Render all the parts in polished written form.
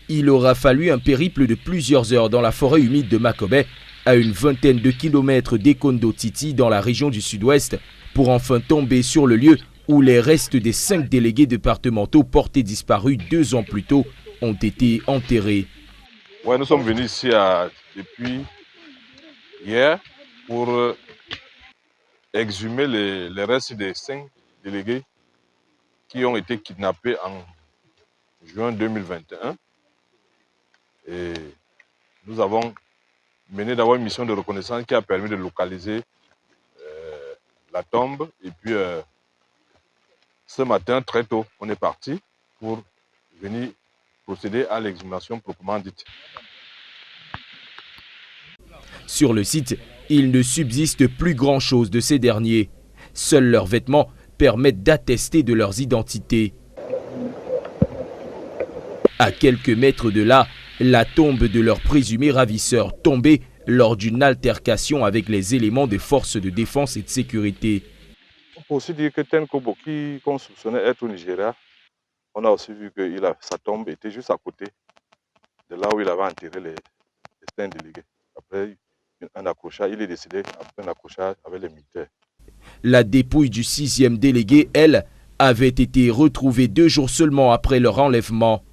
Il aura fallu un périple de plusieurs heures dans la forêt humide de Makobé, à une vingtaine de kilomètres d'Ekondo Titi dans la région du sud-ouest, pour enfin tomber sur le lieu où les restes des 5 délégués départementaux portés disparus 2 ans plus tôt ont été enterrés. Ouais, nous sommes venus ici depuis hier pour exhumer les restes des 5 délégués qui ont été kidnappés en juin 2021. Et nous avons mené d'abord une mission de reconnaissance qui a permis de localiser la tombe. Et puis ce matin, très tôt, on est parti pour venir procéder à l'exhumation proprement dite. Sur le site, il ne subsiste plus grand-chose de ces derniers. Seuls leurs vêtements permettent d'attester de leurs identités. À quelques mètres de là, la tombe de leur présumé ravisseur tombée lors d'une altercation avec les éléments des forces de défense et de sécurité. On peut aussi dire que Ten Kobo, qu'on soupçonnait être au Nigeria, on a aussi vu que sa tombe était juste à côté de là où il avait enterré les 5 délégués. Après un accrochage, il est décédé après un accrochage avec les militaires. La dépouille du 6e délégué, elle, avait été retrouvée 2 jours seulement après leur enlèvement.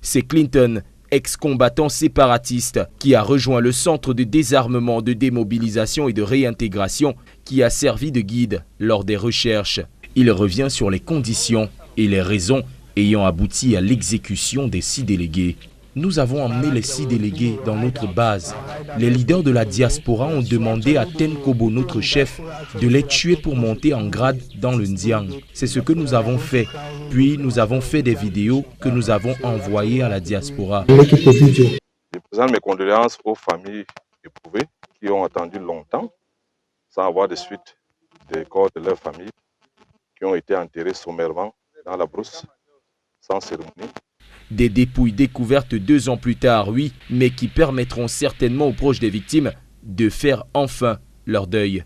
C'est Clinton, ex-combattant séparatiste, qui a rejoint le centre de désarmement, de démobilisation et de réintégration, qui a servi de guide lors des recherches. Il revient sur les conditions et les raisons ayant abouti à l'exécution des 6 délégués. Nous avons emmené les 6 délégués dans notre base. Les leaders de la diaspora ont demandé à Ten Kobo, notre chef, de les tuer pour monter en grade dans le Ndiang. C'est ce que nous avons fait. Puis nous avons fait des vidéos que nous avons envoyées à la diaspora. Je présente mes condoléances aux familles éprouvées qui ont attendu longtemps sans avoir de suite des corps de leur famille qui ont été enterrés sommairement dans la brousse sans cérémonie. Des dépouilles découvertes 2 ans plus tard, oui, mais qui permettront certainement aux proches des victimes de faire enfin leur deuil.